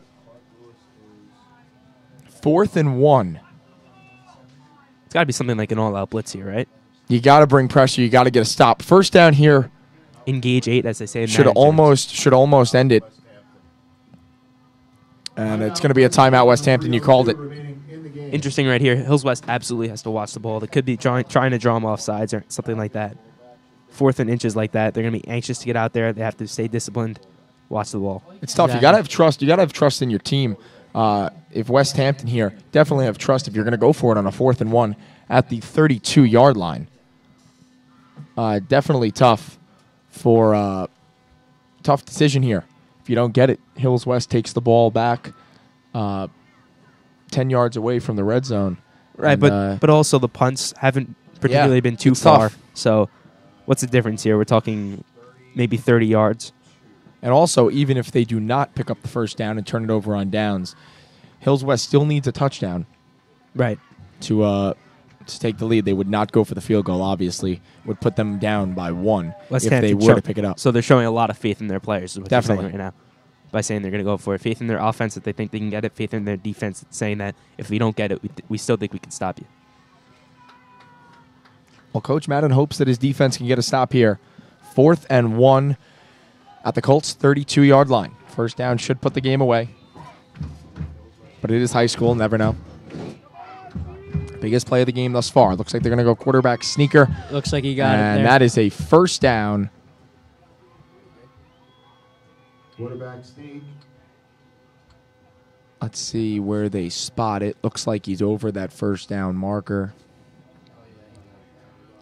4th and 1. It's got to be something like an all-out blitz here, right? You got to bring pressure. You got to get a stop. First down here Engage 8, as they say in should Madden almost end it. And it's going to be a timeout, Westhampton. You called it. Interesting right here. Hills West absolutely has to watch the ball. They could be trying to draw them off sides or something like that. 4th and inches like that. They're going to be anxious to get out there. They have to stay disciplined. Watch the ball. It's tough. You got to have trust. You got to have trust in your team. If Westhampton here, definitely have trust if you're going to go for it on a 4th and 1 at the 32-yard line. Definitely tough for tough decision here. If you don't get it, Hills West takes the ball back 10 yards away from the red zone. Right, And, but also the punts haven't particularly been too it's far. tough. So what's the difference here? We're talking maybe 30 yards. And also, even if they do not pick up the first down and turn it over on downs, Hills West still needs a touchdown. Right. To take the lead. They would not go for the field goal, obviously. Would put them down by 1 if they were to pick it up. So they're showing a lot of faith in their players, is what they're saying Definitely. right now, by saying they're going to go for it. Faith in their offense that they think they can get it. Faith in their defense that's saying that if we don't get it, we still think we can stop you. Well, Coach Madden hopes that his defense can get a stop here. 4th and 1 at the Colts' 32-yard line. First down should put the game away. But it is high school. Never know. Biggest play of the game thus far. Looks like they're going to go quarterback sneaker. Looks like he got it And there. that is a first down. Quarterback sneak. Let's see where they spot it. Looks like he's over that first down marker.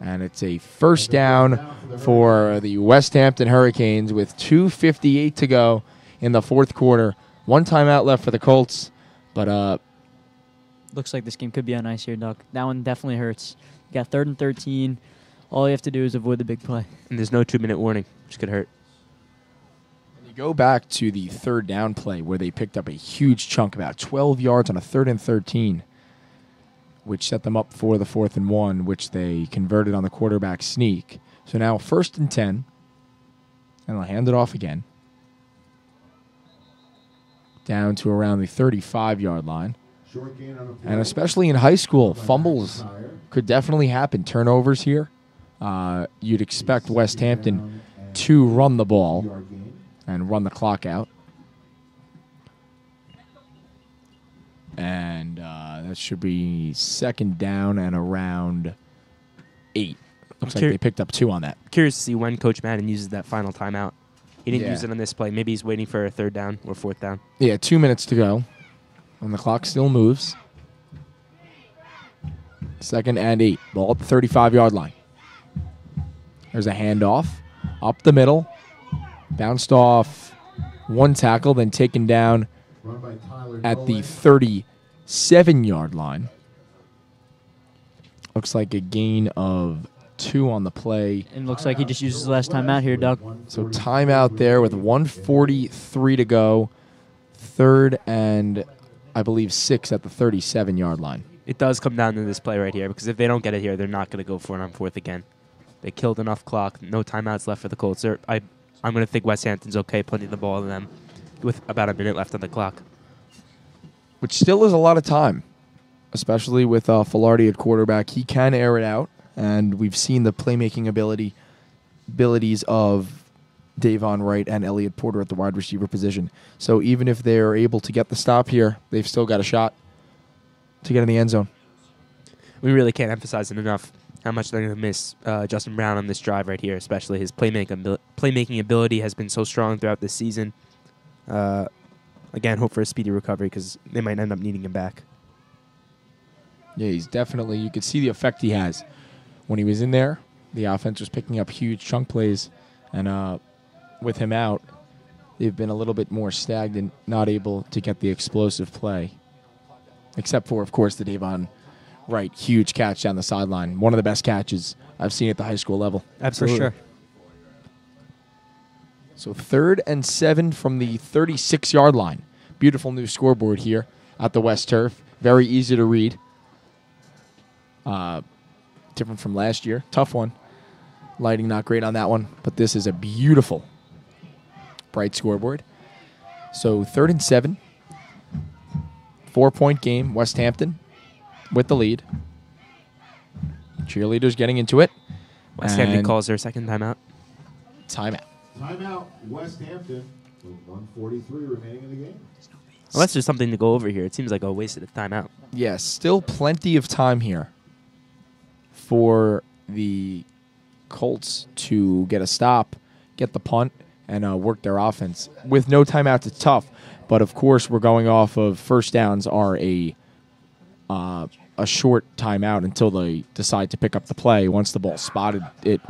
And it's a first down for the Westhampton Hurricanes with 2:58 to go in the fourth quarter. 1 timeout left for the Colts. But Looks like this game could be on ice here, Doug. That one definitely hurts. You got 3rd and 13. All you have to do is avoid the big play. And there's no 2-minute warning, which could hurt. you go back to the third down play where they picked up a huge chunk, about 12 yards on a 3rd and 13, which set them up for the 4th and 1, which they converted on the quarterback sneak. So now 1st and 10, and they'll hand it off again. Down to around the 35-yard line. Short gain on a play. And especially in high school, fumbles could definitely happen. Turnovers here. You'd expect Westhampton to run the ball and run the clock out. And that should be second down and around 8. Looks like they picked up 2 on that. Curious to see when Coach Madden uses that final timeout. He didn't Yeah. use it on this play. Maybe he's waiting for a 3rd down or 4th down. Yeah, 2 minutes to go. And the clock still moves. Second and 8. Ball at the 35-yard line. There's a handoff. Up the middle. Bounced off 1 tackle, then taken down Run by Tyler at the Nolan. 37-yard line. Looks like a gain of 2 on the play. And looks like he just used his last time out here, Doug. So timeout there with 1:43 to go. 3rd and, I believe, 6 at the 37-yard line. It does come down to this play right here, because if they don't get it here, they're not going to go for it on 4th again. They killed enough clock. No timeouts left for the Colts. I'm going to think Westhampton's okay punting the ball to them with about a minute left on the clock. Which still is a lot of time, especially with Filardi at quarterback. He can air it out, and we've seen the playmaking abilities of Davon Wright and Elliott Porter at the wide receiver position. So even if they're able to get the stop here, they've still got a shot to get in the end zone. We really can't emphasize it enough how much they're going to miss Justin Brown on this drive right here, especially his playmaking ability has been so strong throughout this season. Again, hope for a speedy recovery because they might end up needing him back. Yeah, he's definitely, you could see the effect he has. When he was in there, the offense was picking up huge chunk plays, and with him out, they've been a little bit more stagnant, not able to get the explosive play. Except for, of course, the Davon Wright huge catch down the sideline. One of the best catches I've seen at the high school level. Absolutely. For sure. So 3rd and 7 from the 36-yard line. Beautiful new scoreboard here at the West Turf. Very easy to read. Different from last year. Tough one. Lighting not great on that one, but this is a beautiful bright scoreboard. So 3rd and 7. 4-point game. Westhampton with the lead. Cheerleaders getting into it. Westhampton And calls their second timeout. timeout. Timeout, Westhampton, with 1:43 remaining in the game. Unless there's something to go over here, it seems like a wasted timeout. Yes, still plenty of time here for the Colts to get a stop, get the punt, and work their offense. With no timeouts, it's tough. But, of course, we're going off of first downs are a short timeout until they decide to pick up the play. Once the ball's spotted, the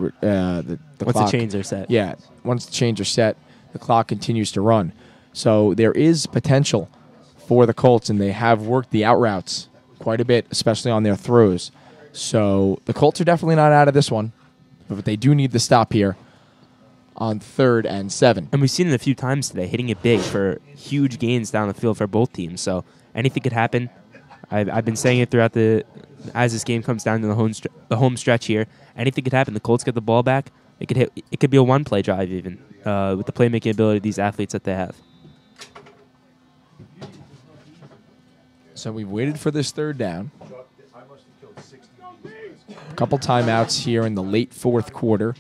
Once clock, the chains are set. Yeah, once the chains are set, the clock continues to run. So there is potential for the Colts, and they have worked the out routes quite a bit, especially on their throws. So the Colts are definitely not out of this one, but they do need the stop here on 3rd and 7. And we've seen it a few times today, hitting it big for huge gains down the field for both teams. So anything could happen. I've been saying it throughout as this game comes down to the home stretch here. Anything could happen. The Colts get the ball back. It could be a one-play drive even with the playmaking ability of these athletes that they have. So we've waited for this 3rd down. A couple timeouts here in the late 4th quarter.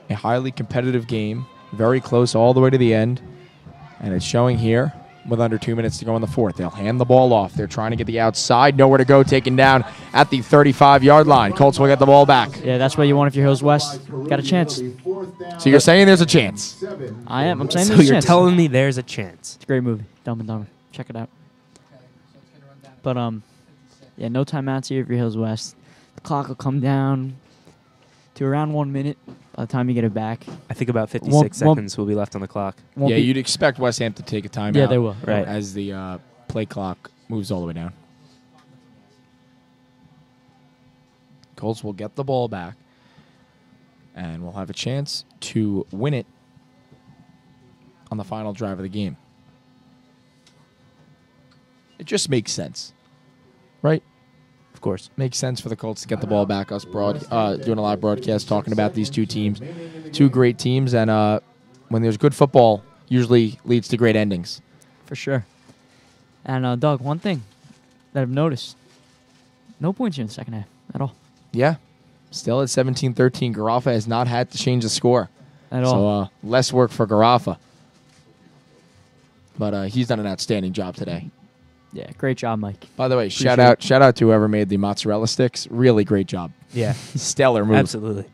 A highly competitive game, very close all the way to the end. And it's showing here with under 2 minutes to go in the 4th. They'll hand the ball off. They're trying to get the outside. Nowhere to go, taken down at the 35-yard line. Colts will get the ball back. Yeah, that's what you want if you're Hills West. Got a chance. So you're saying there's a chance? I am. I'm saying So there's a you're chance. telling me there's a chance. It's a great movie. Dumb and Dumber. Check it out. But yeah, no timeouts here if you're Hills West. The clock will come down to around 1 minute by the time you get it back. I think about 56 Won't- seconds will be left on the clock. Won't Yeah, be- you'd expect Westhampton to take a timeout. Yeah, they will. Right. As the play clock moves all the way down. Colts will get the ball back, and we'll have a chance to win it on the final drive of the game. It just makes sense, right? Of course. Makes sense for the Colts to get the ball back. Us doing a live broadcast talking about these two teams, two great teams, and when there's good football, usually leads to great endings. For sure. And, Doug, one thing that I've noticed, no points here in the second half at all. Yeah, Still at 17-13. Garafa has not had to change the score. At all. So less work for Garafa. But he's done an outstanding job today. Yeah, great job, Mike. By the way, Appreciate shout out to whoever made the mozzarella sticks. Really great job. Yeah, Stellar move. absolutely.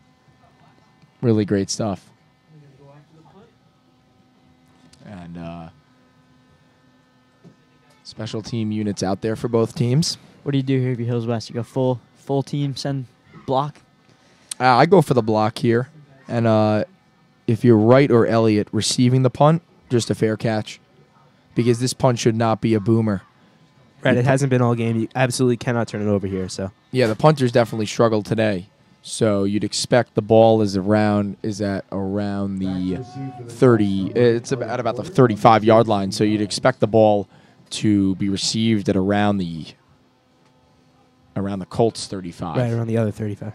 Really great stuff. And special team units out there for both teams. What do you do here if you Hills West? You go full team, send block? I go for the block here. And if you're Wright or Elliott receiving the punt, just a fair catch. Because this punt should not be a boomer. Right, it hasn't been all game. You absolutely cannot turn it over here. So Yeah, the punters definitely struggled today. So you'd expect the ball is at around the 30. It's about the 35-yard line. So you'd expect the ball to be received at around the Colts 35. right around the other 35.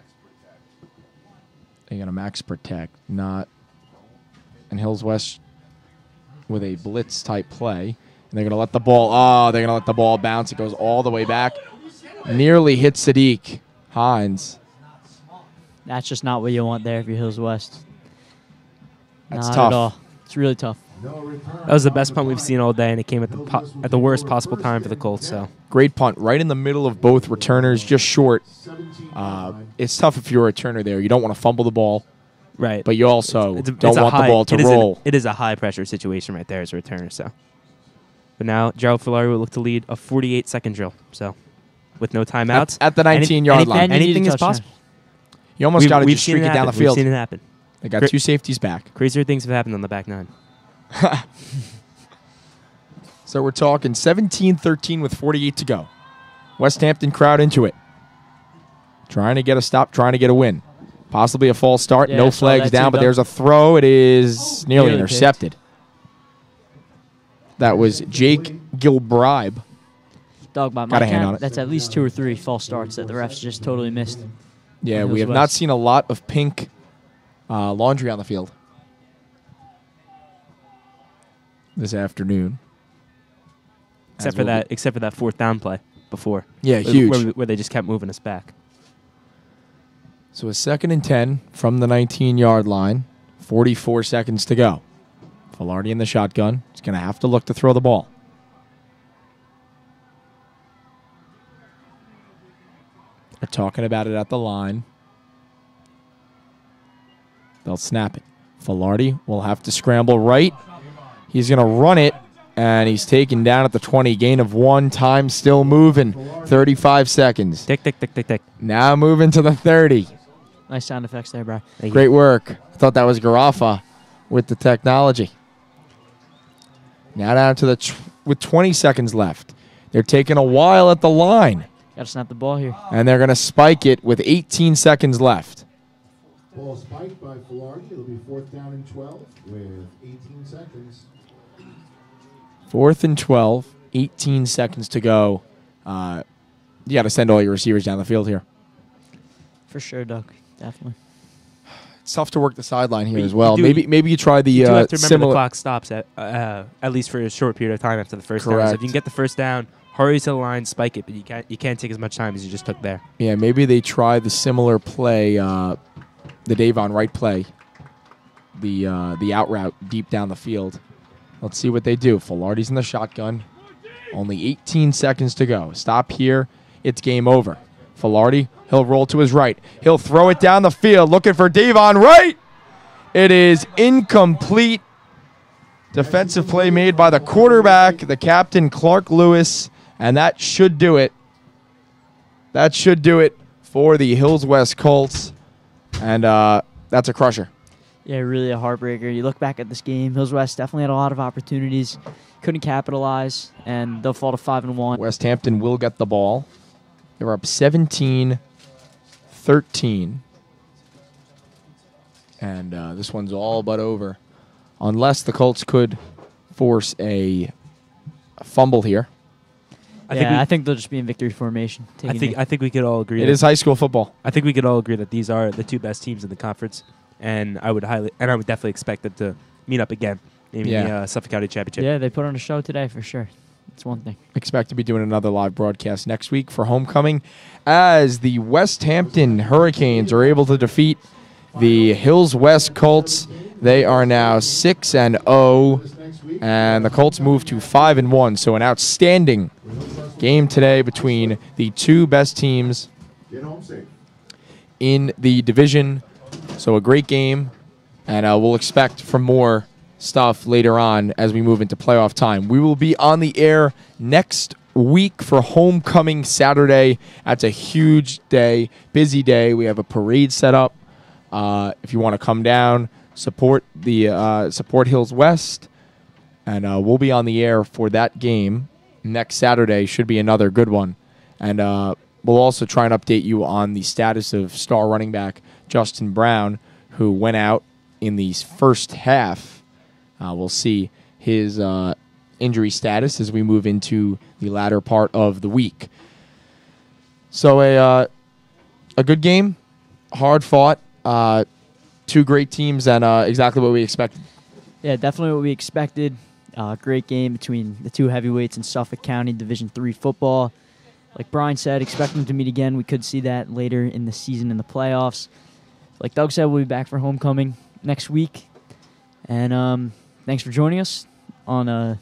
They got a max protect, not. And Hills West with a blitz type play. And they're going to let the ball. Oh, they're going to let the ball bounce. It goes all the way back. Nearly hits Sadiq Hines. That's just not what you want there if you're Hills West. That's not tough. at all. It's really tough. That was the best punt we've seen all day, and it came at the worst possible time for the Colts. So Great punt, right in the middle of both returners, just short. It's tough if you're a returner there. You don't want to fumble the ball, right, but you also it's don't a want high, the ball to it is roll. It is a high pressure situation right there as a returner. So, but now Gerald Filari will look to lead a 48-second drill. So, with no timeouts At the 19-yard line. And you need anything a is touchdown. possible. You almost got to We've just seen streak it down the We've field. seen it happen. They got two safeties back. Crazier things have happened on the back nine. So we're talking 17-13 with 48 to go. Westhampton crowd into it. Trying to get a stop, trying to get a win. Possibly a false start. Yeah, No I saw flags that down, too, but Doug. there's a throw. It is nearly Nearly intercepted. That was Jake Gilbribe. Dog by Got a my hand count, on it. that's at least 2 or 3 false starts that the refs just totally missed. Yeah, Hills we have West. not seen a lot of pink laundry on the field this afternoon. Except for that fourth down play before. Yeah, huge. Where they just kept moving us back. So a 2nd and 10 from the 19-yard line. 44 seconds to go. Filardi in the shotgun. He's going to have to look to throw the ball. They're talking about it at the line. They'll snap it. Filardi will have to scramble right. He's going to run it, and he's taken down at the 20. Gain of 1. Time still moving. 35 seconds. Tick, tick, tick, tick, tick. Now moving to the 30. Nice sound effects there, bro. Thank you. Great work. I thought that was Garafa with the technology. Now down to with 20 seconds left. They're taking a while at the line, Got to snap the ball here. and they're going to spike it with 18 seconds left. Ball spiked by Filardi. It'll be 4th down and 12 with 18 seconds. 4th and 12, 18 seconds to go. You got to send all your receivers down the field here. For sure, Doug. Definitely. It's tough to work the sideline here But as you well. do- Maybe you try the You do have to remember similar. the clock stops at least for a short period of time after the first down. So Correct. if you can get the first down, hurry to the line, spike it, but you can't take as much time as you just took there. Yeah, maybe they try the similar play, the Davon Wright play, the out route deep down the field. Let's see what they do. Filardi's in the shotgun. Only 18 seconds to go. Stop here. It's game over. Filardi, he'll roll to his right. He'll throw it down the field, looking for Davon Wright. It is incomplete. Defensive play made by the quarterback, the captain, Clark Lewis, and that should do it. That should do it for the Hills West Colts, and that's a crusher. Yeah, really a heartbreaker. You look back at this game, Hills West definitely had a lot of opportunities, couldn't capitalize, and they'll fall to 5-1. Westhampton will get the ball. They're up 17-13. And this one's all but over. Unless the Colts could force a fumble here. I think they'll just be in victory formation. I think we could all agree. It is high school football. I think we could all agree that these are the two best teams in the conference, and I would definitely expect them to meet up again in the Suffolk County Championship. Yeah, they put on a show today for sure. That's one thing. Expect to be doing another live broadcast next week for homecoming as the Westhampton Hurricanes are able to defeat the Hills West Colts. They are now 6-0, and the Colts move to 5-1. So an outstanding game today between the two best teams in the division. So a great game, and we'll expect for more stuff later on as we move into playoff time. We will be on the air next week for homecoming Saturday. That's a huge day, busy day. We have a parade set up. If you want to come down, support Hills West, and we'll be on the air for that game next Saturday. Should be another good one, and we'll also try and update you on the status of star running back Justin Brown, who went out in the first half. We'll see his injury status as we move into the latter part of the week. So a good game, hard fought, two great teams, and exactly what we expected. Yeah, definitely what we expected. Great game between the two heavyweights in Suffolk County Division III football. Like Brian said, expect them to meet again. We could see that later in the season in the playoffs. Like Doug said, we'll be back for homecoming next week. And thanks for joining us on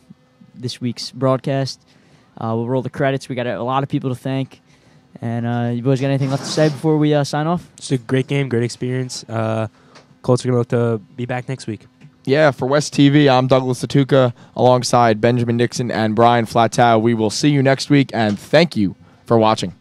this week's broadcast. We'll roll the credits. We got a lot of people to thank. And you boys got anything left to say before we sign off? It's a great game, great experience. Colts are going to look to be back next week. Yeah, for West TV, I'm Douglas Atuka alongside Benjamin Nixon and Brian Flatow. We will see you next week, and thank you for watching.